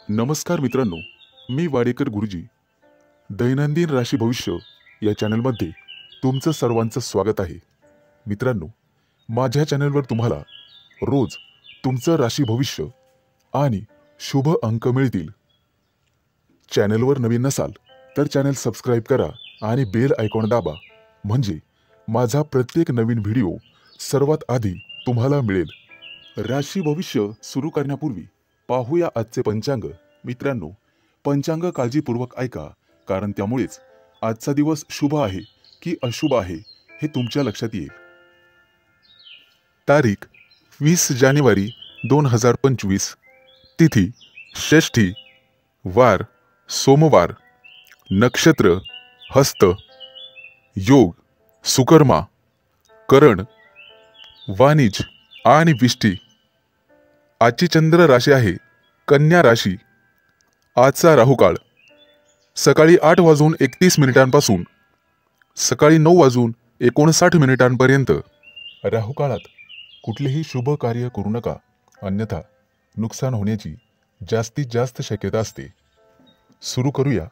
नमस्कार मित्रांनो, मी वाडेकर गुरुजी. दैनंदिन राशी भविष्य या चॅनलमध्ये तुमचं सर्वांचं स्वागत आहे. मित्रांनो, माझ्या चॅनलवर तुम्हाला रोज तुमचं राशी भविष्य आणि शुभ अंक मिळतील. चॅनलवर नवीन नसाल तर चॅनल सबस्क्राईब करा आणि बेल आयकॉन दाबा, म्हणजे माझा प्रत्येक नवीन व्हिडिओ सर्वात आधी तुम्हाला मिळेल. राशी भविष्य सुरू करण्यापूर्वी पाहूया आजचे पंचांग. मित्रांनो, पंचांग काळजीपूर्वक ऐका, कारण त्यामुळेच आजचा दिवस शुभ आहे की अशुभ आहे हे तुमच्या लक्षात येईल. तारीख 20 जानेवारी 2025, तिथी षष्ठी, वार सोमवार, नक्षत्र हस्त, योग सुकर्मा, करण वाणिज आणि विष्टी. आजची चंद्र राशी आहे कन्या राशी. आजचा राहुकाळ सकाळी 8:31 सकाळी 9:59 राहुकाळात कुठलेही शुभ कार्य करू नका, अन्यथा नुकसान होण्याची जास्तीत जास्त शक्यता असते. सुरू करूया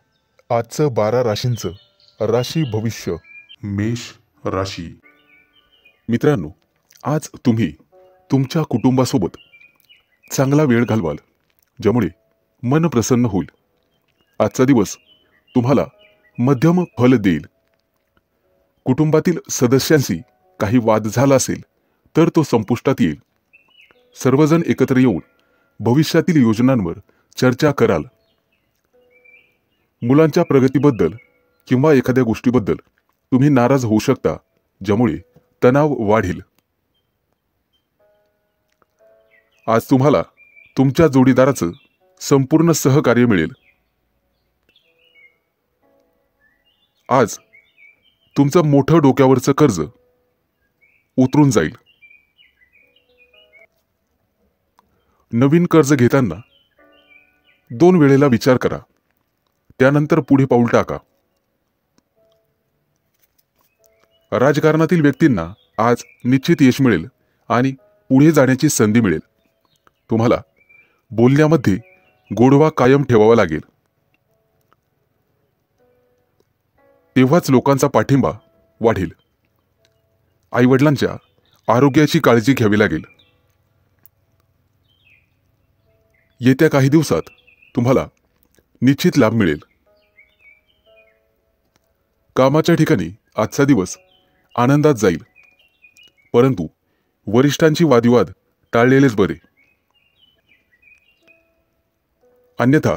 आजचं 12 राशींचं राशी भविष्य. मेष राशी. मित्रांनो, आज तुम्ही तुमच्या कुटुंबासोबत चांगला वेळ घालवाल, ज्यामुळे मन प्रसन्न होईल. आजचा दिवस तुम्हाला मध्यम फल देईल. कुटुंबातील सदस्यांशी काही वाद झाला असेल तर तो संपुष्टात येईल. सर्वजण एकत्र येऊन भविष्यातील योजनांवर चर्चा कराल. मुलांच्या प्रगतीबद्दल किंवा एखाद्या गोष्टीबद्दल तुम्ही नाराज होऊ शकता, ज्यामुळे तणाव वाढेल. आज तुम्हाला तुमच्या जोडीदाराचं संपूर्ण सहकार्य मिळेल. आज तुमचं मोठं डोक्यावरचं कर्ज उतरून जाईल. नवीन कर्ज घेताना 2 वेळेला विचार करा, त्यानंतर पुढे पाऊल टाका. राजकारणातील व्यक्तींना आज निश्चित यश मिळेल आणि पुढे जाण्याची संधी मिळेल. तुम्हाला बोलण्यामध्ये गोडवा कायम ठेवावा लागेल, तेव्हाच लोकांचा पाठिंबा वाढेल. आईवडिलांच्या आरोग्याची काळजी घ्यावी लागेल. येत्या काही दिवसात तुम्हाला निश्चित लाभ मिळेल. कामाच्या ठिकाणी आजचा दिवस आनंदात जाईल, परंतु वरिष्ठांची वादविवाद टाळलेलेच बरे, अन्यथा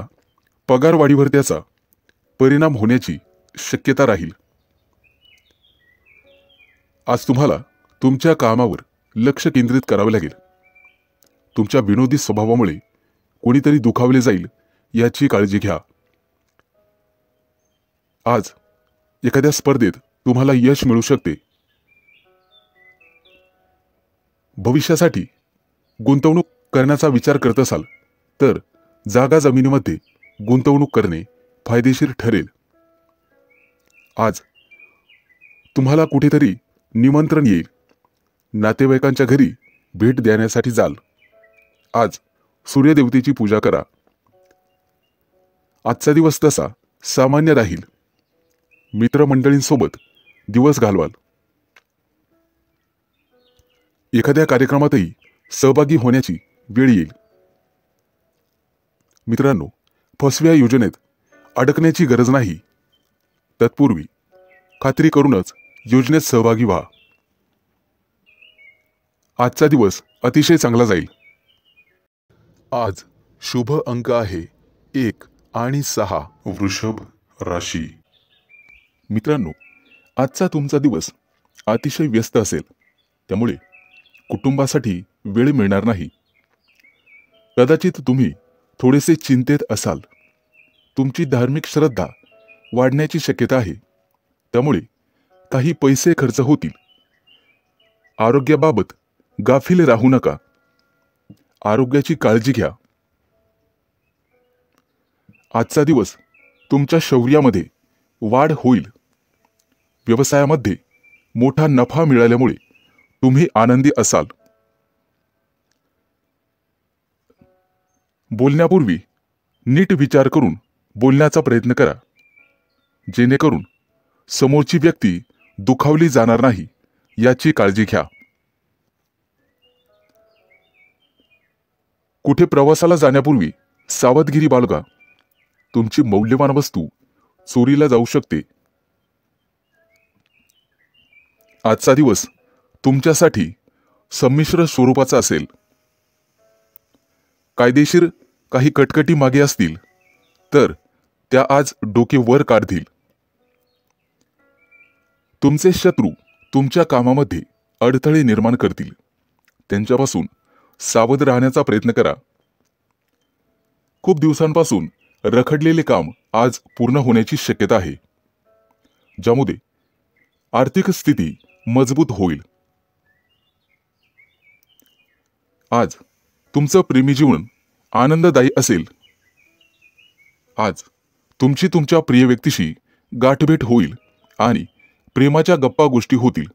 पगारवाढीवर त्याचा परिणाम होण्याची शक्यता राहील. आज तुम्हाला तुमच्या कामावर लक्ष केंद्रित करावे लागेल. तुमच्या विनोदी स्वभावामुळे कोणीतरी दुखावले जाईल याची काळजी घ्या. आज एखाद्या स्पर्धेत तुम्हाला यश मिळू शकते. भविष्यासाठी गुंतवणूक करण्याचा विचार करत असाल तर जागा जमिनीमध्ये गुंतवणूक करणे फायदेशीर ठरेल. आज तुम्हाला कुठेतरी निमंत्रण येईल. नातेवाईकांच्या घरी भेट देण्यासाठी जाल. आज सूर्यदेवतेची पूजा करा. आजचा दिवस तसा सामान्य राहील. मित्रमंडळींसोबत दिवस घालवाल. एखाद्या कार्यक्रमातही सहभागी होण्याची वेळ येईल. मित्रांनो, फसव्या योजनेत अडकण्याची गरज नाही. तत्पूर्वी खात्री करूनच योजनेत सहभागी व्हा. आजचा दिवस अतिशय चांगला जाईल. आज शुभ अंक आहे 1 आणि 6. वृषभ राशी. मित्रांनो, आजचा तुमचा दिवस अतिशय व्यस्त असेल, त्यामुळे कुटुंबासाठी वेळ मिळणार नाही. कदाचित तुम्ही थोडेसे चिंतेत असाल. तुमची धार्मिक श्रद्धा वाढण्याची शक्यता आहे, त्यामुळे काही पैसे खर्च होतील. आरोग्याबाबत गाफील राहू नका. आरोग्याची काळजी घ्या. आजचा दिवस तुमच्या शौर्यामध्ये वाढ होईल. व्यवसायामध्ये मोठा नफा मिळाल्यामुळे तुम्ही आनंदी असाल. बोलण्यापूर्वी नीट विचार करून बोलण्याचा प्रयत्न करा, जेणेकरून समोरची व्यक्ती दुखावली जाणार नाही याची काळजी घ्या. कुठे प्रवासाला जाण्यापूर्वी सावधगिरी बाळगा. तुमची मौल्यवान वस्तू चोरीला जाऊ शकते. आजचा दिवस तुमच्यासाठी संमिश्र स्वरूपाचा असेल. कायदेशीर काही कटकटी मागे असतील तर त्या आज डोके वर काढतील. तुमचे शत्रू तुमच्या कामामध्ये अडथळे निर्माण करतील. त्यांच्यापासून सावध राहण्याचा प्रयत्न करा. खूप दिवसांपासून रखडलेले काम आज पूर्ण होण्याची शक्यता आहे, ज्यामुळे आर्थिक स्थिती मजबूत होईल. आज तुमचं प्रेमी जीवन आनंददायी असेल. आज तुमची तुमच्या प्रिय व्यक्तीशी गाठभेट होईल आणि प्रेमाच्या गप्पा गोष्टी होतील.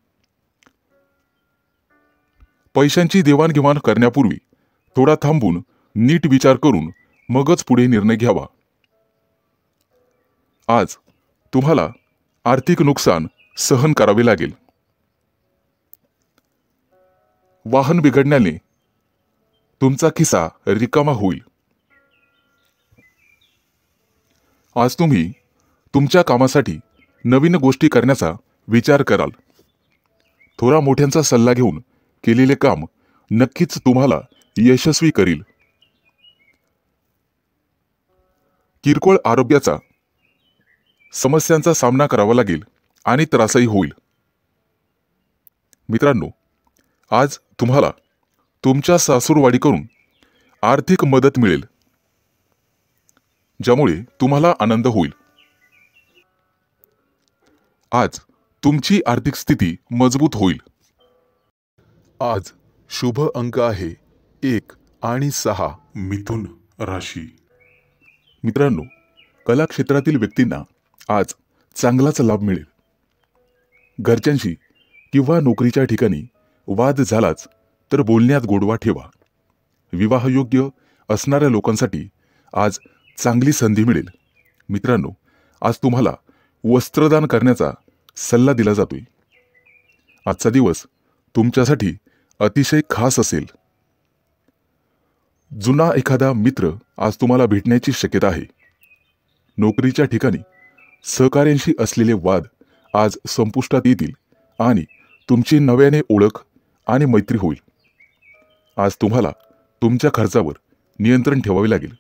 पैशांची देवाणघेवाण करण्यापूर्वी थोडा थांबून नीट विचार करून मगच पुढे निर्णय घ्यावा. आज तुम्हाला आर्थिक नुकसान सहन करावे लागेल. वाहन बिघडण्याने तुमचा खिसा रिकामा होईल. आज तुम्ही तुमच्या कामासाठी नवीन गोष्टी करण्याचा विचार कराल. थोडा मोठ्यांचा सल्ला घेऊन केलेले काम नक्कीच तुम्हाला यशस्वी करील. किरकोळ आरोग्याचा समस्यांचा सामना करावा लागेल आणि त्रासही होईल. मित्रांनो, आज तुम्हाला तुमच्या सासूरवाडीकडून आर्थिक मदत मिळेल, ज्यामुळे तुम्हाला आनंद होईल. आज तुमची आर्थिक स्थिती मजबूत होईल. आज शुभ अंक आहे 1 आणि 6. मिथुन राशी. मित्रांनो, कला क्षेत्रातील व्यक्तींना आज चांगलाच लाभ मिळेल. घरच्यांशी किंवा नोकरीच्या ठिकाणी वाद झालाच तर बोलण्यात गोडवा ठेवा. विवाहयोग्य असणाऱ्या लोकांसाठी आज चांगली संधी मिळेल. मित्रांनो, आज तुम्हाला वस्त्रदान करण्याचा सल्ला दिला जातोय. आजचा दिवस तुमच्यासाठी अतिशय खास असेल. जुना एखादा मित्र आज तुम्हाला भेटण्याची शक्यता आहे. नोकरीच्या ठिकाणी सहकाऱ्यांशी असलेले वाद आज संपुष्टात येतील आणि तुमची नव्याने ओळख आणि मैत्री होईल. आज तुम्हाला तुमच्या खर्चावर नियंत्रण ठेवावे लागेल.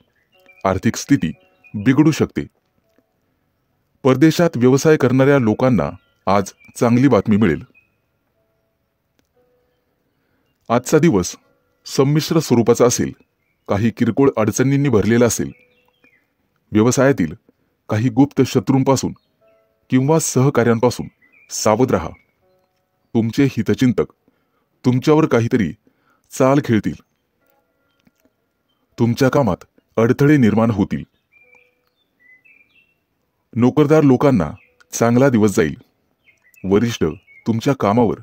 आर्थिक स्थिती बिघडू शकते. परदेशात व्यवसाय करणाऱ्या लोकांना आज चांगली बातमी मिळेल. आजचा दिवस संमिश्र स्वरूपाचा असेल. काही किरकोळ अडचणींनी भरलेला असेल. व्यवसायातील काही गुप्त शत्रूंपासून किंवा सहकार्यांपासून सावध राहा. तुमचे हितचिंतक तुमच्यावर काहीतरी चाल खेळतील. तुमच्या कामात अडथळे निर्माण होतील. नोकरदार लोकांना चांगला दिवस जाईल. वरिष्ठ तुमच्या कामावर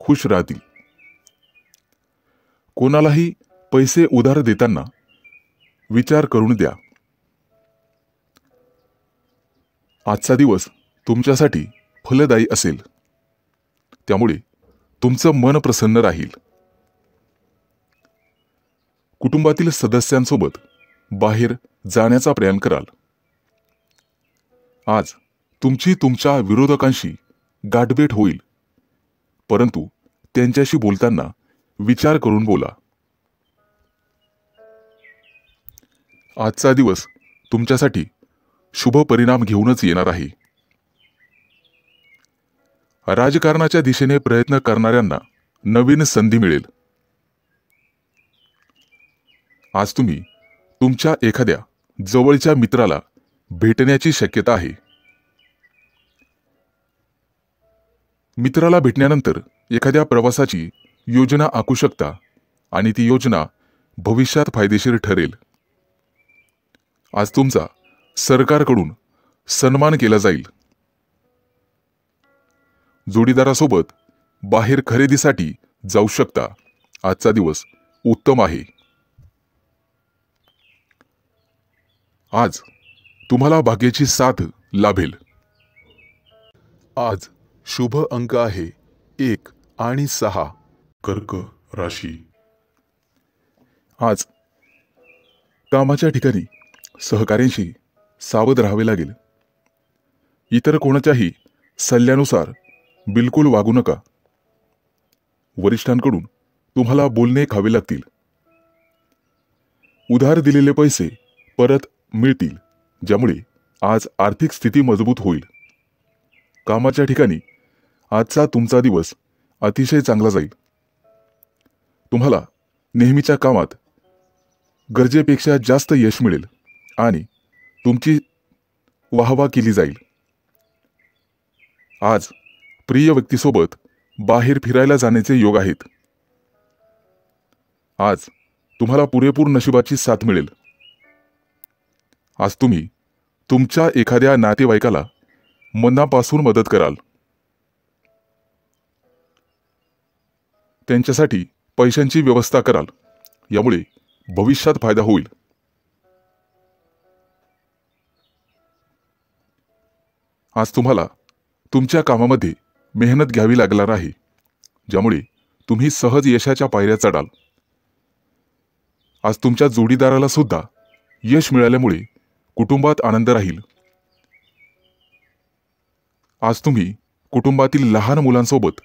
खुश राहतील. कोणालाही पैसे उधार देताना विचार करून द्या. आजचा दिवस तुमच्यासाठी फलदायी असेल, त्यामुळे तुमचं मन प्रसन्न राहील. कुटुंबातील सदस्यांसोबत बाहेर जाण्याचा प्रयत्न कराल. आज तुमची तुमच्या विरोधकांशी गाठभेट होईल, परंतु त्यांच्याशी बोलताना विचार करून बोला. आजचा दिवस तुमच्यासाठी शुभ परिणाम घेऊनच येणार आहे. राजकारणाच्या दिशेने प्रयत्न करणाऱ्यांना नवीन संधी मिळेल. आज तुम्ही तुमच्या एखाद्या जवळच्या मित्राला भेटण्याची शक्यता आहे. मित्राला भेटण्यानंतर एखाद्या प्रवासाची योजना आखू शकता आणि ती योजना भविष्यात फायदेशीर ठरेल. आज तुमचा सरकारकडून सन्मान केला जाईल. जोडीदारासोबत बाहेर खरेदीसाठी जाऊ शकता. आजचा दिवस उत्तम आहे. आज तुम्हाला भाग्याची साथ लाभेल. आज शुभ अंक आहे 1 आणि 6. कर्क राशी. आज कामाच्या ठिकाणी सहकाऱ्यांशी सावध राहावे लागेल. इतर कोणाच्याही सल्ल्यानुसार बिलकुल वागू नका. वरिष्ठांकडून तुम्हाला बोलणे खावे लागतील. उधार दिलेले पैसे परत मिळतील, ज्यामुळे आज आर्थिक स्थिती मजबूत होईल. कामाच्या ठिकाणी आजचा तुमचा दिवस अतिशय चांगला जाईल. तुम्हाला नेहमीच्या कामात गरजेपेक्षा जास्त यश मिळेल आणि तुमची वाहवा केली जाईल. आज प्रिय व्यक्तीसोबत बाहेर फिरायला जाण्याचे योग आहेत. आज तुम्हाला पुरेपूर नशिबाची साथ मिळेल. आज तुम्ही तुमच्या एखाद्या नातेवाईकाला मनापासून मदत कराल. त्यांच्यासाठी पैशांची व्यवस्था कराल, यामुळे भविष्यात फायदा होईल. आज तुम्हाला तुमच्या कामामध्ये मेहनत घ्यावी लागणार आहे, ज्यामुळे तुम्ही सहज यशाच्या पायऱ्या चढाल. आज तुमच्या जोडीदाराला सुद्धा यश मिळाल्यामुळे कुटुंबात आनंद राहील. आज तुम्ही कुटुंबातील लहान मुलांसोबत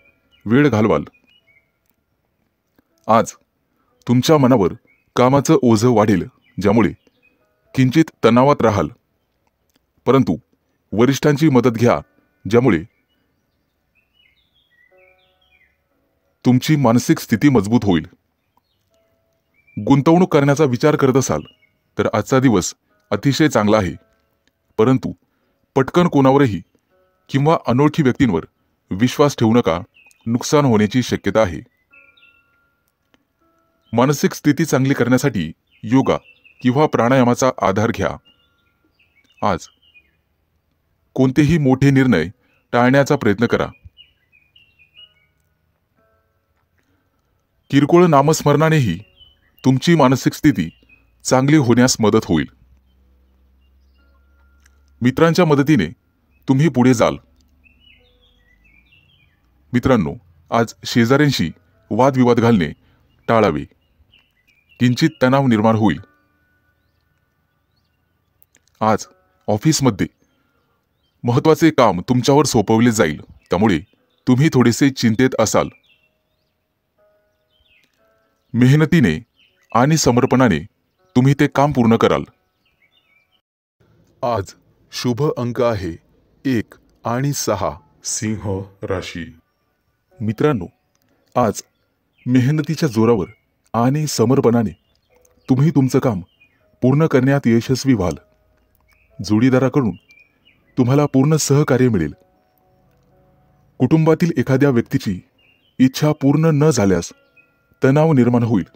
वेळ घालवाल. आज तुमच्या मनावर कामाचं ओझं वाढेल, ज्यामुळे किंचित तणावात राहाल. परंतु वरिष्ठांची मदत घ्या, ज्यामुळे तुमची मानसिक स्थिती मजबूत होईल. गुंतवणूक करण्याचा विचार करत असाल तर आजचा दिवस अतिशय चांगला आहे. परंतु पटकन कोणावरही किंवा अनोळखी व्यक्तींवर विश्वास ठेवू नका, नुकसान होण्याची शक्यता आहे. मानसिक स्थिती चांगली करण्यासाठी योगा किंवा प्राणायामाचा आधार घ्या. आज कोणतेही मोठे निर्णय टाळण्याचा प्रयत्न करा. किरकोळ नामस्मरणानेही तुमची मानसिक स्थिती चांगली होण्यास मदत होईल. मित्रांच्या मदतीने तुम्ही पुढे जाल. मित्रांनो, आज शेजाऱ्यांशी वादविवाद घालणे टाळावे. किंचित तणाव निर्माण होईल. आज ऑफिसमध्ये महत्त्वाचे काम तुमच्यावर सोपवले जाईल, त्यामुळे तुम्ही थोडेसे चिंतेत असाल. मेहनतीने आणि समर्पणाने तुम्ही ते काम पूर्ण कराल. आज शुभ अंक आहे 1 आणि 6. सिंह राशी. मित्रांनो, आज मेहनतीच्या जोरावर आणि समर्पणाने तुम्ही तुमचं काम पूर्ण करण्यात यशस्वी व्हाल. जोडीदाराकडून तुम्हाला पूर्ण सहकार्य मिळेल. कुटुंबातील एखाद्या व्यक्तीची इच्छा पूर्ण न झाल्यास तणाव निर्माण होईल,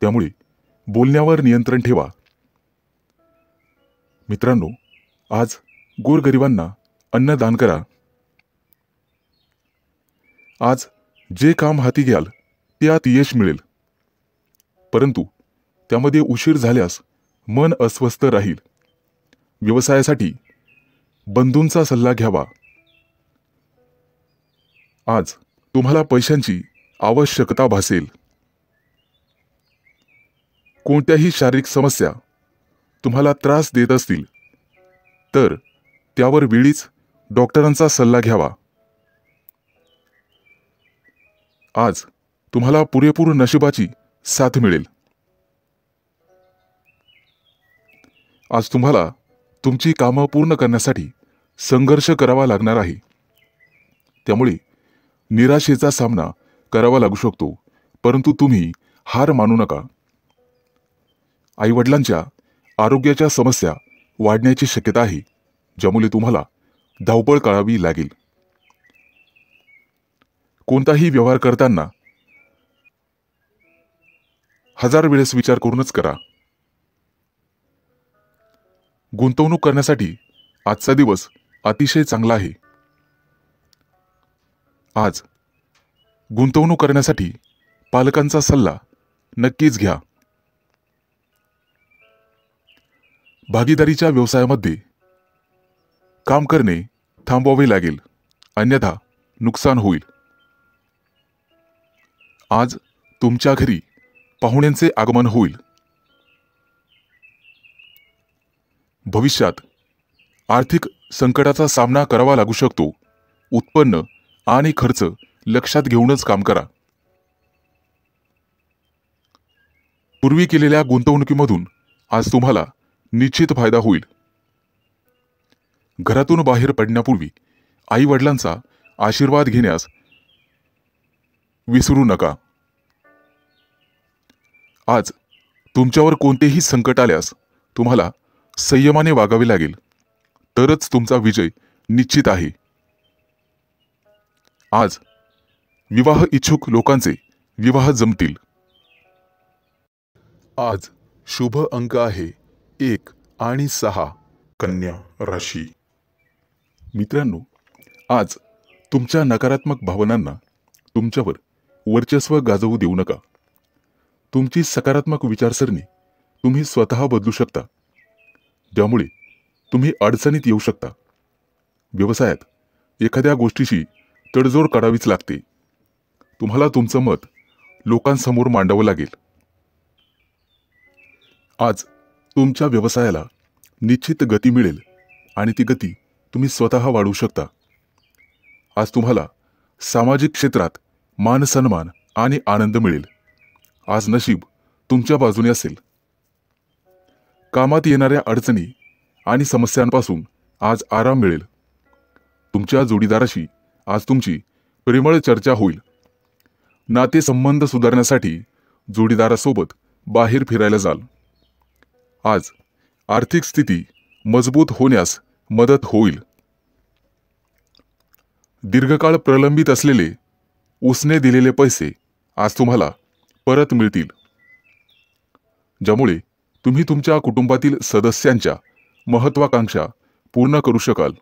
त्यामुळे बोलण्यावर नियंत्रण ठेवा. मित्रांनो, आज गोरगरिबांना अन्नदान करा. आज जे काम हाती घ्याल त्यात यश मिळेल, परंतु त्यामध्ये उशीर झाल्यास मन अस्वस्थ राहील. व्यवसायासाठी बंधूंचा सल्ला घ्यावा. आज तुम्हाला पैशांची आवश्यकता भासेल. कोणत्याही शारीरिक समस्या तुम्हाला त्रास देत असतील तर त्यावर वेळीच डॉक्टरांचा सल्ला घ्यावा. आज तुम्हाला पुरेपूर नशिबाची साथ मिळेल. आज तुम्हाला तुमची कामं पूर्ण करण्यासाठी संघर्ष करावा लागणार आहे, त्यामुळे निराशेचा सामना करावा लागू शकतो, परंतु तुम्ही हार मानू नका. आईवडिलांच्या आरोग्याच्या समस्या वाढण्याची शक्यता आहे, ज्यामुळे तुम्हाला धावपळ करावी लागेल. कोणताही व्यवहार करताना 1000 वेळेस विचार करूनच करा. गुंतवणूक करण्यासाठी आजचा दिवस अतिशय चांगला आहे. आज गुंतवणूक करण्यासाठी पालकांचा सल्ला नक्कीच घ्या. भागीदारीच्या व्यवसायामध्ये काम करणे थांबवावे लागेल, अन्यथा नुकसान होईल. आज तुमच्या घरी पाहुण्यांचे आगमन होईल. भविष्यात आर्थिक संकटाचा सामना करावा लागू शकतो. उत्पन्न आणि खर्च लक्षात घेऊनच काम करा. पूर्वी केलेल्या गुंतवणुकीमधून आज तुम्हाला निश्चित फायदा होईल. घरातून बाहेर पडण्यापूर्वी आई वडिलांचा आशीर्वाद घेण्यास विसरू नका. आज तुमच्यावर कोणतेही संकट आल्यास तुम्हाला संयमाने वागावे लागेल, तरच तुमचा विजय निश्चित आहे. आज विवाह इच्छुक लोकांचे विवाह जमतील. आज शुभ अंक आहे 1 आणि 6. कन्या राशी. मित्रांनो, आज तुमच्या नकारात्मक भावनांना तुमच्यावर वर्चस्व गाजवू देऊ नका. तुमची सकारात्मक विचारसरणी तुम्ही स्वतः बदलू शकता, ज्यामुळे तुम्ही अडचणीत येऊ शकता. व्यवसायात एखाद्या गोष्टीशी तडजोड काढावीच लागते. तुम्हाला तुमचं मत लोकांसमोर मांडावं लागेल. आज तुमच्या व्यवसायाला निश्चित गती मिळेल आणि ती गती तुम्ही स्वतः वाढवू शकता. आज तुम्हाला सामाजिक क्षेत्रात मान सन्मान आणि आनंद मिळेल. आज नशीब तुमच्या बाजूने असेल. कामात येणाऱ्या अडचणी आणि समस्यांपासून आज आराम मिळेल. तुमच्या जोडीदाराशी आज तुमची प्रेमळ चर्चा होईल. नातेसंबंध सुधारण्यासाठी जोडीदारासोबत बाहेर फिरायला जाल. आज आर्थिक स्थिती मजबूत होण्यास मदत होईल. दीर्घकाळ प्रलंबित असलेले उसने दिलेले पैसे आज तुम्हाला परत मिळतील, ज्यामुळे तुम्ही तुमच्या कुटुंबातील सदस्यांच्या महत्त्वाकांक्षा पूर्ण करू शकाल.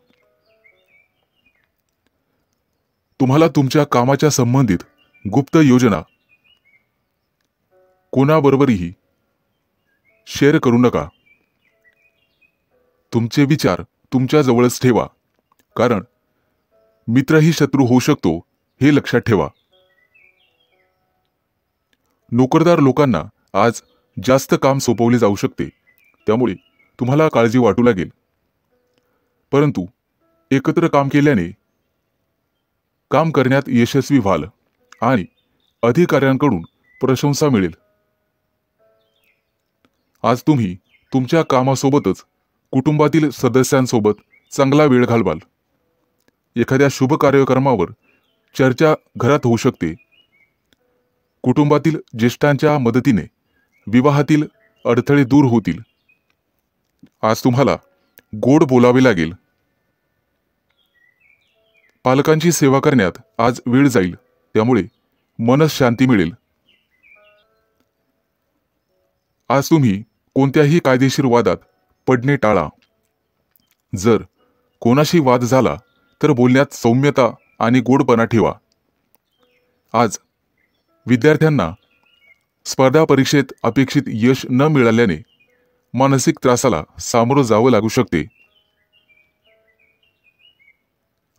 तुम्हाला तुमच्या कामाच्या संबंधित गुप्त योजना कोणाबरोबरही शेअर करू नका. तुमचे विचार तुमच्या जवळच ठेवा, कारण मित्रही शत्रू होऊ शकतो हे लक्षात ठेवा. नोकरदार लोकांना आज जास्त काम सोपवले जाऊ शकते, त्यामुळे तुम्हाला काळजी वाटू लागेल. परंतु एकत्र काम केल्याने काम करण्यात यशस्वी व्हाल आणि अधिकाऱ्यांकडून प्रशंसा मिळेल. आज तुम्ही तुमच्या कामासोबतच कुटुंबातील सदस्यांसोबत चांगला वेळ घालवाल. एखाद्या शुभ कार्यक्रमावर चर्चा घरात होऊ शकते. कुटुंबातील ज्येष्ठांच्या मदतीने विवाहातील अडथळे दूर होतील. आज तुम्हाला गोड बोलावे लागेल. पालकांची सेवा करण्यात आज वेळ जाईल, त्यामुळे मनःशांती मिळेल. आज तुम्ही कोणत्याही कायदेशीर वादात पडणे टाळा. जर कोणाशी वाद झाला तर बोलण्यात सौम्यता आणि गोडपणा ठेवा. आज विद्यार्थ्यांना स्पर्धा परीक्षेत अपेक्षित यश न मिळाल्याने मानसिक त्रासाला सामोरं जावं लागू शकते.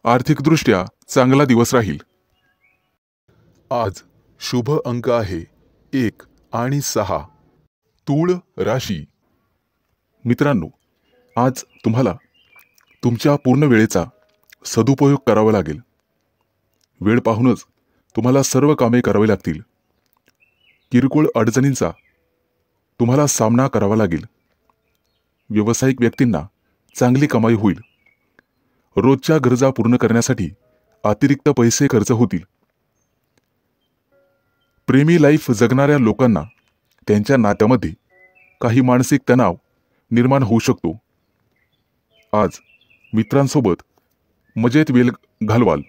आर्थिकदृष्ट्या चांगला दिवस राहील. आज शुभ अंक आहे 1 आणि 6. तूळ राशी. मित्रांनो, आज तुम्हाला तुमच्या पूर्ण वेळेचा सदुपयोग करावा लागेल. वेळ पाहूनच तुम्हाला सर्व कामे करावी लागतील. किरकोळ अडचणींचा तुम्हाला सामना करावा लागेल. व्यावसायिक व्यक्तींना चांगली कमाई होईल. रोजच्या गरजा पूर्ण करण्यासाठी अतिरिक्त पैसे खर्च होतील. प्रेमी लाईफ जगणाऱ्या लोकांना त्यांच्या नात्यामध्ये काही मानसिक तणाव निर्माण होऊ शकतो. आज मित्रांसोबत मजेत वेळ घालवाल.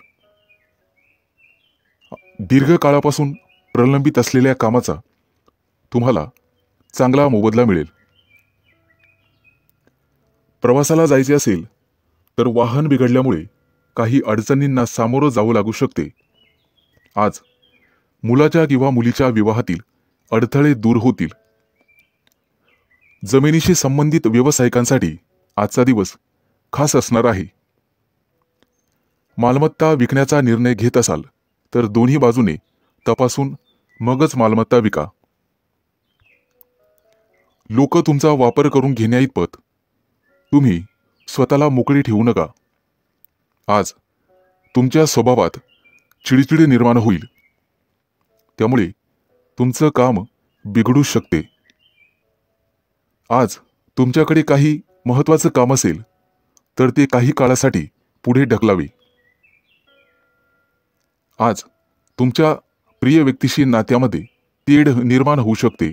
दीर्घकाळापासून प्रलंबित असलेल्या कामाचा तुम्हाला चांगला मोबदला मिळेल. प्रवासाला जायचे असेल तर वाहन बिघडल्यामुळे काही अडचणींना सामोरं जावं लागू शकते. आज मुलाच्या किंवा मुलीच्या विवाहातील अडथळे दूर होतील. जमिनीशी संबंधित व्यावसायिकांसाठी आजचा दिवस खास असणार आहे. मालमत्ता विकण्याचा निर्णय घेत असाल तर दोन्ही बाजूने तपासून मगच मालमत्ता विका. लोक तुमचा वापर करून घेण्याइतपत तुम्ही स्वतःला मोकळी ठेवू नका. आज तुमच्या स्वभावात चिडचिड निर्माण होईल, त्यामुळे तुमचं काम बिघडू शकते. आज तुमच्याकडे काही महत्त्वाचं काम असेल तर ते काही काळासाठी पुढे ढकलावे. आज तुमच्या प्रिय व्यक्तीशी नात्यामध्ये तेढ निर्माण होऊ शकते.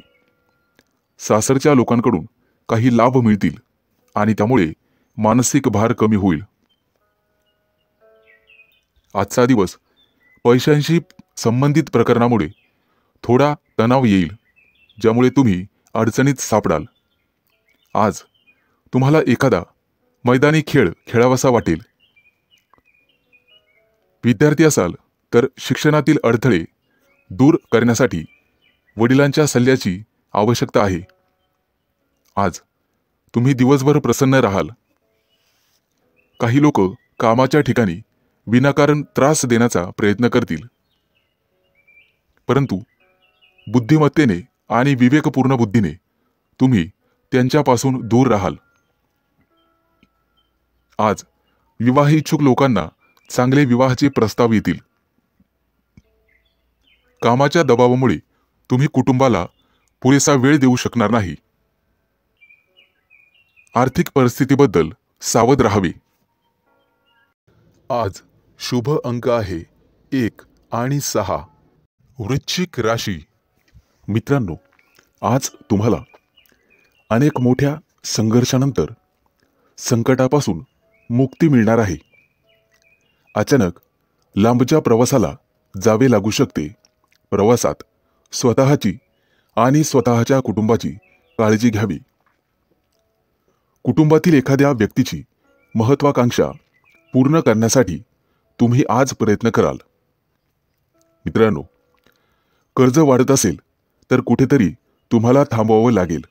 सासरच्या लोकांकडून काही लाभ मिळतील आणि त्यामुळे मानसिक भार कमी होईल. आजचा दिवस पैशांशी संबंधित प्रकरणामुळे थोडा तणाव येईल, ज्यामुळे तुम्ही अडचणीत सापडाल. आज तुम्हाला एखादा मैदानी खेळ खेळावासा वाटेल. विद्यार्थी असाल तर शिक्षणातील अडथळे दूर करण्यासाठी वडिलांच्या सल्ल्याची आवश्यकता आहे. आज तुम्ही दिवसभर प्रसन्न राहाल. काही लोक कामाच्या ठिकाणी विनाकारण त्रास देण्याचा प्रयत्न करतील, परंतु बुद्धिमत्तेने आणि विवेकपूर्ण बुद्धीने तुम्ही त्यांच्यापासून दूर राहाल. आज विवाह इच्छुक लोकांना चांगले विवाहाचे प्रस्ताव येतील. कामाच्या दबावामुळे तुम्ही कुटुंबाला पुरेसा वेळ देऊ शकणार नाही. आर्थिक परिस्थितीबद्दल सावध राहावे. आज शुभ अंक आहे 1 आणि 6. वृश्चिक राशी. मित्रांनो, आज तुम्हाला अनेक मोठ्या संघर्षानंतर संकटापासून मुक्ती मिळणार आहे. अचानक लांबच्या प्रवासाला जावे लागू शकते. प्रवासात स्वतःची आणि स्वतःच्या कुटुंबाची काळजी घ्यावी. कुटुंबातील एखाद्या व्यक्तीची महत्त्वाकांक्षा पूर्ण करण्यासाठी तुम्ही आज प्रयत्न कराल. मित्रांनो, कर्ज वाढत असेल तर कुठेतरी तुम्हाला थांबवावं लागेल.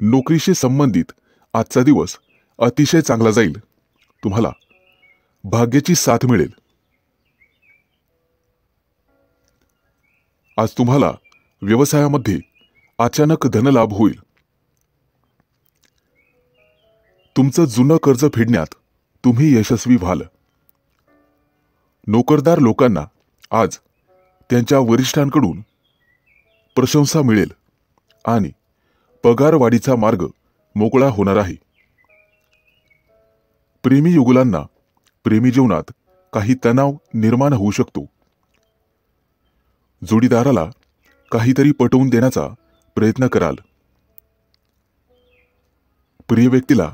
नोकरीशी संबंधित आजचा दिवस अतिशय चांगला जाईल. तुम्हाला भाग्याची साथ मिळेल. आज तुम्हाला व्यवसायामध्ये अचानक धनलाभ होईल. तुमचं जुनं कर्ज फेडण्यात तुम्ही यशस्वी व्हाल. नोकरदार लोकांना आज त्यांच्या वरिष्ठांकडून प्रशंसा मिळेल आणि पगारवाढीचा मार्ग मोकळा होणार आहे. प्रेमी युगुलांना प्रेमी जीवनात काही तणाव निर्माण होऊ शकतो. जोडीदाराला काहीतरी पटवून देण्याचा प्रयत्न कराल. प्रिय व्यक्तीला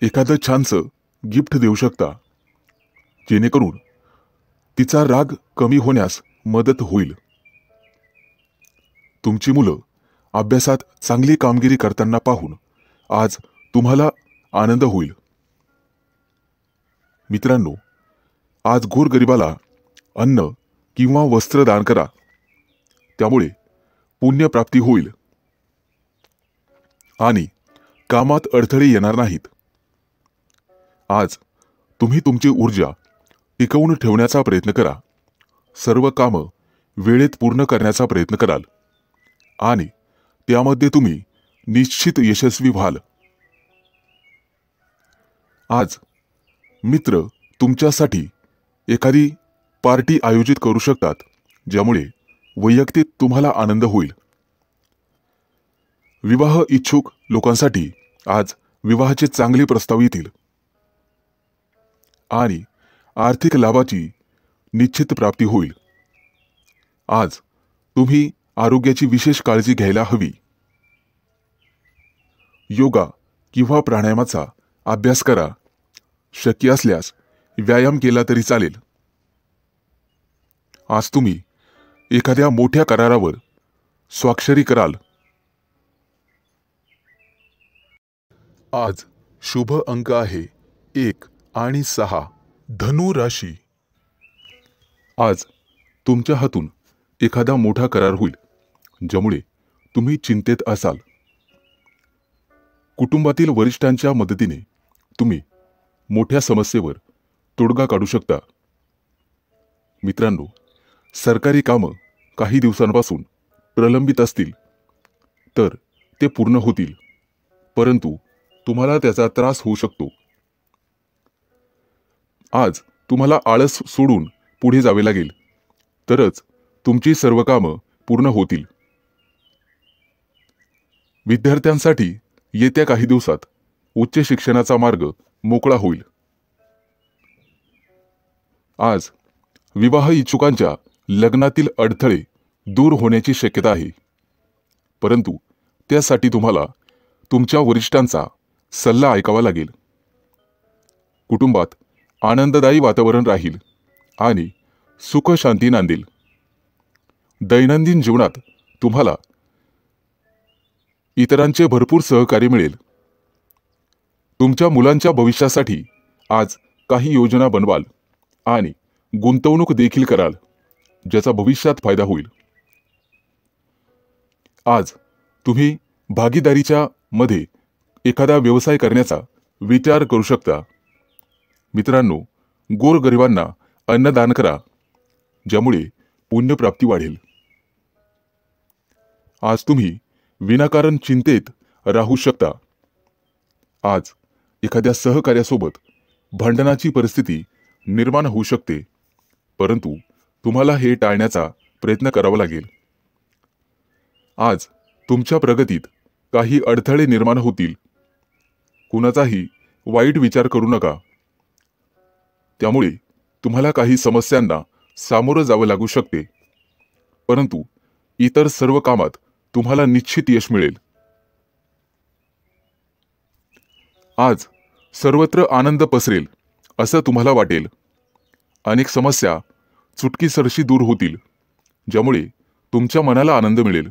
एखादं छानसं गिफ्ट देऊ शकता, जेणेकरून तिचा राग कमी होण्यास मदत होईल. तुमची मुलं अभ्यासात चांगली कामगिरी करताना पाहून आज तुम्हाला आनंद होईल. मित्रांनो, आज गोरगरिबाला अन्न किंवा वस्त्र दान करा. त्यामुळे पुण्यप्राप्ती होईल आणि कामात अडथळे येणार नाहीत. आज तुम्ही तुमची ऊर्जा टिकवून ठेवण्याचा प्रयत्न करा. सर्व कामं वेळेत पूर्ण करण्याचा प्रयत्न कराल आणि त्यामध्ये तुम्ही निश्चित यशस्वी व्हाल. आज मित्र तुमच्यासाठी एखादी पार्टी आयोजित करू शकतात, ज्यामुळे वैयक्तिक तुम्हाला आनंद होईल. विवाह इच्छुक लोकांसाठी आज विवाहाचे चांगले प्रस्ताव येतील आणि आर्थिक लाभाची निश्चित प्राप्ती होईल. आज तुम्ही आरोग्याची विशेष काळजी घ्यायला हवी. योगा किंवा प्राणायामाचा अभ्यास करा. शक्य असल्यास व्यायाम केला तरी चालेल. आज तुम्ही एखाद्या मोठ्या करारावर स्वाक्षरी कराल. आज शुभ अंक आहे 1 आणि 6. धनु राशी. आज तुमच्या हातून एखादा मोठा करार होईल, ज्यामुळे तुम्ही चिंतेत असाल. कुटुंबातील वरिष्ठांच्या मदतीने तुम्ही मोठ्या समस्येवर तोडगा काढू शकता. मित्रांनो, सरकारी कामं काही दिवसांपासून प्रलंबित असतील तर ते पूर्ण होतील, परंतु तुम्हाला त्याचा त्रास होऊ शकतो. आज तुम्हाला आळस सोडून पुढे जावे लागेल, तरच तुमची सर्व कामं पूर्ण होतील. विद्यार्थ्यांसाठी येत्या काही दिवसात उच्च शिक्षणाचा मार्ग मोकळा होईल. आज विवाह इच्छुकांच्या लग्नातील अडथळे दूर होण्याची शक्यता आहे, परंतु त्यासाठी तुम्हाला तुमच्या वरिष्ठांचा सल्ला ऐकावा लागेल. कुटुंबात आनंददायी वातावरण राहील आणि सुख शांती नांदेल. दैनंदिन जीवनात तुम्हाला इतरांचे भरपूर सहकार्य मिळेल. तुमच्या मुलांच्या भविष्यासाठी आज काही योजना बनवाल आणि गुंतवणूक देखील कराल, ज्याचा भविष्यात फायदा होईल. आज तुम्ही भागीदारीच्या मध्ये एखादा व्यवसाय करण्याचा विचार करू शकता. मित्रांनो, गोरगरिबांना अन्नदान करा, ज्यामुळे पुण्यप्राप्ती वाढेल. आज तुम्ही विनाकारण चिंतेत राहू शकता. आज एखाद्या सहकार्यासोबत भांडणाची परिस्थिती निर्माण होऊ शकते, परंतु तुम्हाला हे टाळण्याचा प्रयत्न करावा लागेल. आज तुमच्या प्रगतीत काही अडथळे निर्माण होतील. कुणाचाही वाईट विचार करू नका, त्यामुळे तुम्हाला काही समस्यांना सामोरं जावं लागू शकते, परंतु इतर सर्व कामात तुम्हाला निश्चित यश मिळेल. आज सर्वत्र आनंद पसरेल असं तुम्हाला वाटेल. अनेक समस्या चुटकीसरशी दूर होतील, ज्यामुळे तुमच्या मनाला आनंद मिळेल.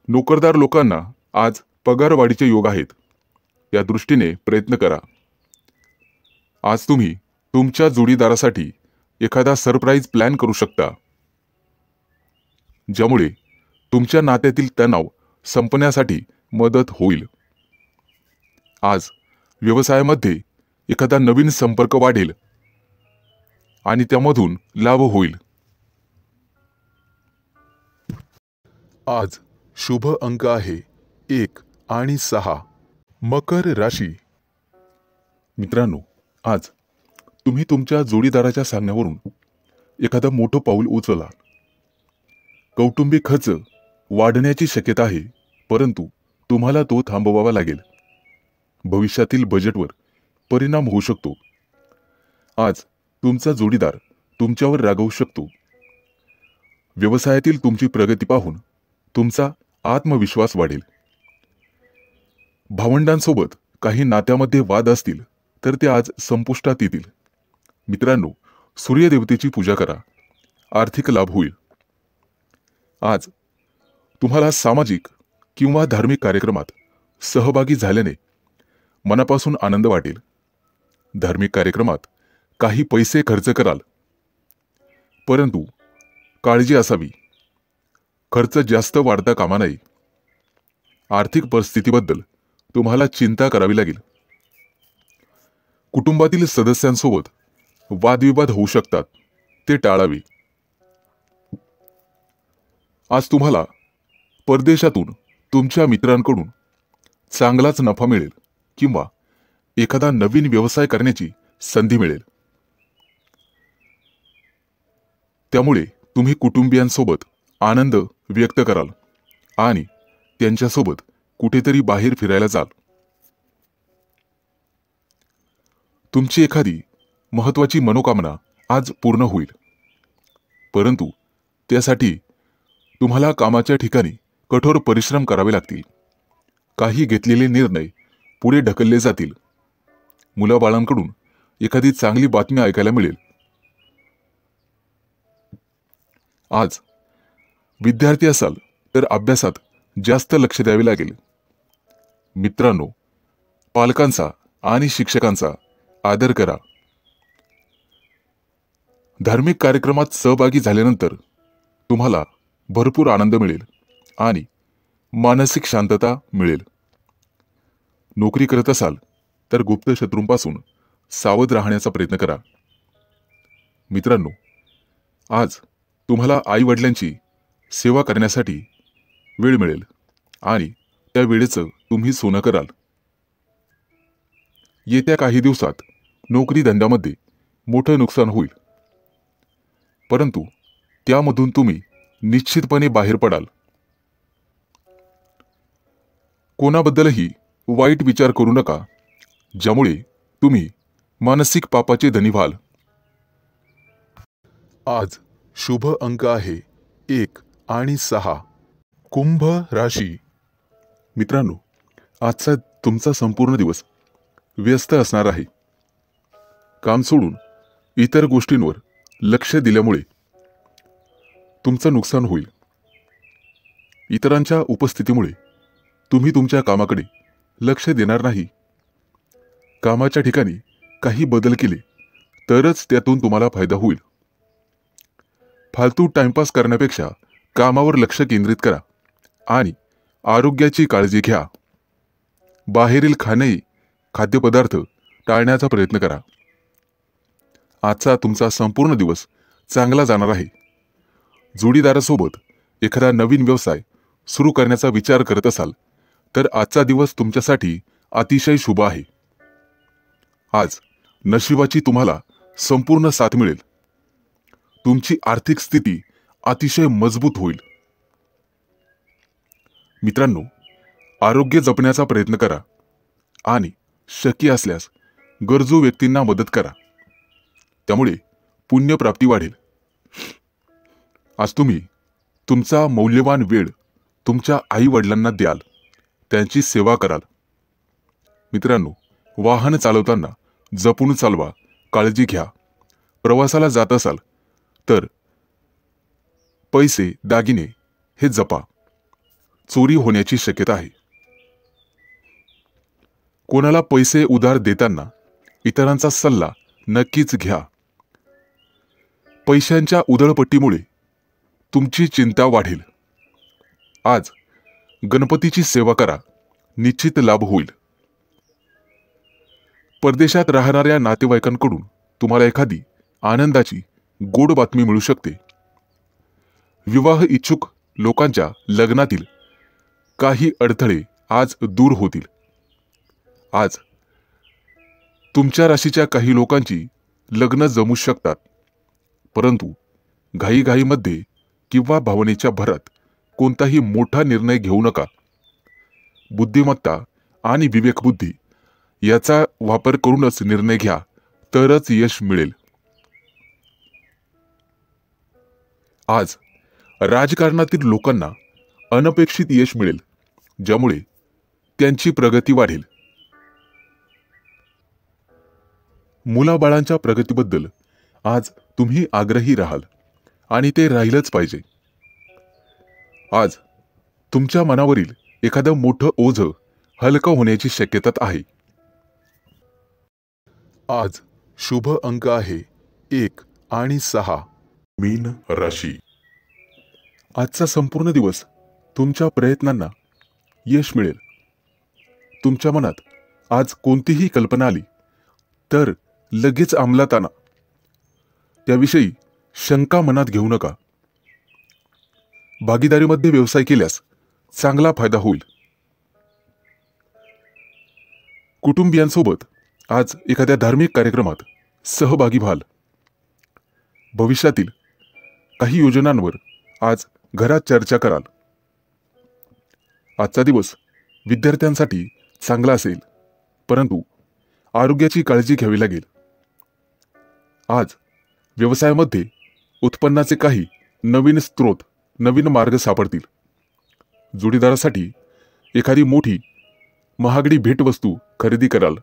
नोकरदार लोकांना आज पगारवाढीचे योग आहेत, या दृष्टीने प्रयत्न करा. आज तुम्ही तुमच्या जोडीदारासाठी एखादा सरप्राईज प्लॅन करू शकता, ज्यामुळे तुमच्या नात्यातील तणाव संपण्यासाठी मदत होईल. आज व्यवसायामध्ये एखादा नवीन संपर्क वाढेल आणि त्यामधून लाभ होईल. आज शुभ अंक आहे 1 आणि 6. मकर राशी. मित्रांनो, आज तुम्ही तुमच्या जोडीदाराच्या सांगण्यावरून एखादं मोठं पाऊल उचलला. कौटुंबिक खर्च वाढण्याची शक्यता आहे, परंतु तुम्हाला तो थांबवावा लागेल. भविष्यातील बजेटवर परिणाम होऊ शकतो. आज तुमचा जोडीदार तुमच्यावर रागावू शकतो. व्यवसायातील तुमची प्रगती पाहून तुमचा आत्मविश्वास वाढेल. भावंडांसोबत काही नात्यामध्ये वाद असतील तर ते आज संपुष्टात येतील. मित्रांनो, सूर्यदेवतेची पूजा करा, आर्थिक लाभ होईल. आज तुम्हाला सामाजिक किंवा धार्मिक कार्यक्रमात सहभागी झाल्याने मनापासून आनंद वाटेल. धार्मिक कार्यक्रमात काही पैसे खर्च कराल, परंतु काळजी असावी, खर्च जास्त वाढता कामा नये. आर्थिक परिस्थितीबद्दल तुम्हाला चिंता करावी लागेल. कुटुंबातील सदस्यांसोबत वादविवाद होऊ शकतात, ते टाळावे. आज तुम्हाला परदेशातून तुमच्या मित्रांकडून चांगलाच नफा मिळेल किंवा एखादा नवीन व्यवसाय करण्याची संधी मिळेल. त्यामुळे तुम्ही कुटुंबियांसोबत आनंद व्यक्त कराल आणि त्यांच्यासोबत कुठेतरी बाहेर फिरायला जाल. तुमची एखादी महत्त्वाची मनोकामना आज पूर्ण होईल, परंतु त्यासाठी तुम्हाला कामाच्या ठिकाणी कठोर परिश्रम करावे लागतील. काही घेतलेले निर्णय पुढे ढकलले जातील. मुलाबाळांकडून एखादी चांगली बातमी ऐकायला मिळेल. आज विद्यार्थी असाल तर अभ्यासात जास्त लक्ष द्यावे लागेल. मित्रांनो, पालकांचा आणि शिक्षकांचा आदर करा. धार्मिक कार्यक्रमात सहभागी झाल्यानंतर तुम्हाला भरपूर आनंद मिळेल आणि मानसिक शांतता मिळेल. नोकरी करत असाल तर गुप्त शत्रूंपासून सावध राहण्याचा प्रयत्न करा. मित्रांनो, आज तुम्हाला आई वडिलांची सेवा करण्यासाठी वेळ मिळेल आणि त्या वेळेचं तुम्ही सोनं कराल. येत्या काही दिवसात नोकरी धंद्यामध्ये मोठं नुकसान होईल, परंतु त्यामधून तुम्ही निश्चितपणे बाहेर पडाल. कोणाबद्दलही वाईट विचार करू नका, ज्यामुळे तुम्ही मानसिक पापाचे धनी व्हाल. आज शुभ अंक आहे 1 आणि 6. कुंभ राशी. मित्रांनो, आजचा तुमचा संपूर्ण दिवस व्यस्त असणार आहे. काम सोडून इतर गोष्टींवर लक्ष दिल्यामुळे तुमचं नुकसान होईल. इतरांच्या उपस्थितीमुळे तुम्ही तुमच्या कामाकडे लक्ष देणार नाही. कामाच्या ठिकाणी काही बदल केले तरच त्यातून तुम्हाला फायदा होईल. फालतू टाइमपास करण्यापेक्षा कामावर लक्ष केंद्रित करा आणि आरोग्याची काळजी घ्या. बाहेरील खाद्यपदार्थ टाळण्याचा प्रयत्न करा. आजचा तुमचा संपूर्ण दिवस चांगला जाणार आहे. जोडीदारासोबत एखादा नवीन व्यवसाय सुरू करण्याचा विचार करत असाल तर आजचा दिवस तुमच्यासाठी अतिशय शुभ आहे. आज नशिबाची तुम्हाला संपूर्ण साथ मिळेल. तुमची आर्थिक स्थिती अतिशय मजबूत होईल. मित्रांनो, आरोग्य जपण्याचा प्रयत्न करा आणि शक्य असल्यास गरजू व्यक्तींना मदत करा. त्यामुळे पुण्यप्राप्ती वाढेल. आज तुम्ही तुमचा मौल्यवान वेळ तुमच्या आई वडिलांना द्याल, त्यांची सेवा कराल. मित्रांनो, वाहन चालवताना जपून चालवा, काळजी घ्या. प्रवासाला जात असाल तर पैसे दागिने हे जपा. चोरी होण्याची शक्यता आहे. कोणाला पैसे उधार देताना इतरांचा सल्ला नक्कीच घ्या. पैशांच्या उधळपट्टीमुळे तुमची चिंता वाढेल. आज गणपतीची सेवा करा, निश्चित लाभ होईल. परदेशात राहणाऱ्या नातेवाईकांकडून तुम्हाला एखादी आनंदाची गोड बातमी मिळू शकते. विवाह इच्छुक लोकांच्या लग्नातील काही अडथळे आज दूर होतील. आज तुमच्या राशीच्या काही लोकांची लग्न जमू शकतात, परंतु घाईघाईमध्ये किंवा भावनेच्या भरात कोणताही मोठा निर्णय घेऊ नका. बुद्धिमत्ता आणि विवेकबुद्धी याचा वापर करूनच निर्णय घ्या, तरच यश मिळेल. आज राजकारणातील लोकांना अनपेक्षित यश मिळेल, ज्यामुळे त्यांची प्रगती वाढेल. मुलाबाळांच्या प्रगतीबद्दल आज तुम्ही आग्रही राहाल आणि ते राहिलंच पाहिजे. आज तुमच्या मनावरील एखादं मोठं ओझं हलकं होण्याची शक्यता आहे. आज शुभ अंक आहे 1 आणि 6. मीन राशी. आजचा संपूर्ण दिवस तुमच्या प्रयत्नांना यश मिळेल. तुमच्या मनात आज कोणतीही कल्पना आली तर लगेच अंमलात आणा. त्याविषयी शंका मनात घेऊ नका. भागीदारीमध्ये व्यवसाय केल्यास चांगला फायदा होईल. कुटुंबियांसोबत आज एखाद्या धार्मिक कार्यक्रमात सहभागी व्हाल. भविष्यातील काही योजनांवर आज घरात चर्चा कराल. आजचा दिवस विद्यार्थ्यांसाठी चांगला असेल, परंतु आरोग्याची काळजी घ्यावी लागेल. आज व्यवसायामध्ये उत्पन्नाचे काही नवीन स्रोत, नवीन मार्ग सापडतील. जोडीदारासाठी एखादी मोठी महागडी भेटवस्तू खरेदी कराल.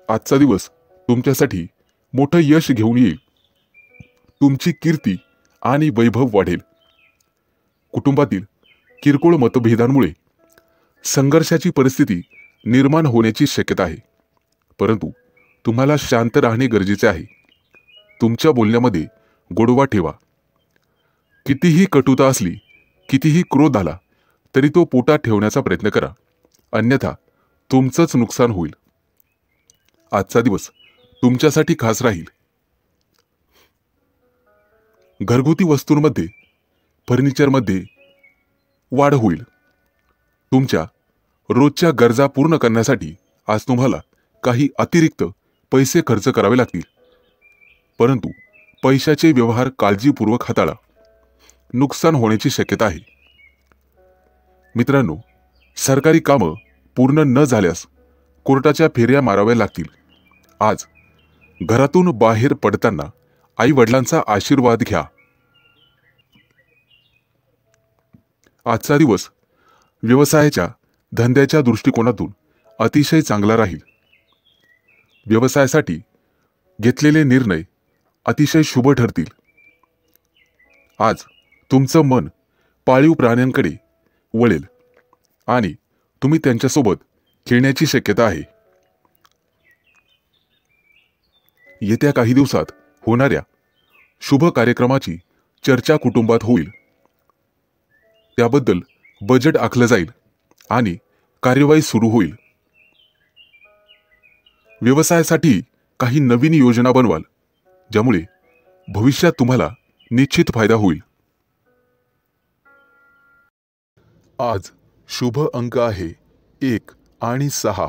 आजचा दिवस तुमच्यासाठी मोठं यश घेऊन येईल. तुमची कीर्ती आणि वैभव वाढेल. कुटुंबातील किरकोळ मतभेदांमुळे संघर्षाची परिस्थिती निर्माण होण्याची शक्यता आहे, परंतु तुम्हाला शांत राहणे गरजेचे आहे. तुमच्या बोलण्यामध्ये गोडवा ठेवा. कितीही कटुता असली, कितीही क्रोध आला तरी तो पोटात ठेवण्याचा प्रयत्न करा, अन्यथा तुमचंच नुकसान होईल. आजचा दिवस तुमच्यासाठी खास राहील. घरगुती वस्तूंमध्ये, फर्निचरमध्ये वाढ होईल. तुमच्या रोजच्या गरजा पूर्ण करण्यासाठी आज तुम्हाला काही अतिरिक्त पैसे खर्च करावे लागतील, परंतु पैशाचे व्यवहार काळजीपूर्वक हाताळा. नुकसान होण्याची शक्यता आहे. मित्रांनो, सरकारी कामं पूर्ण न झाल्यास कोर्टाच्या फेऱ्या माराव्या लागतील. आज घरातून बाहेर पडताना आई वडिलांचा आशीर्वाद घ्या. आजचा दिवस व्यवसायाच्या धंद्याच्या दृष्टिकोनातून अतिशय चांगला राहील. व्यवसायासाठी घेतलेले निर्णय अतिशय शुभ ठरतील. आज तुमचं मन पाळीव प्राण्यांकडे वळेल आणि तुम्ही त्यांच्यासोबत खेळण्याची शक्यता आहे. येत्या काही दिवसात होणाऱ्या शुभ कार्यक्रमाची चर्चा कुटुंबात होईल. त्याबद्दल बजेट आखलं जाईल आणि कार्यवाही सुरू होईल. व्यवसायासाठी काही नवीन योजना बनवाल, ज्यामुळे भविष्यात तुम्हाला निश्चित फायदा होईल. आज शुभ अंक आहे 1 आणि 6.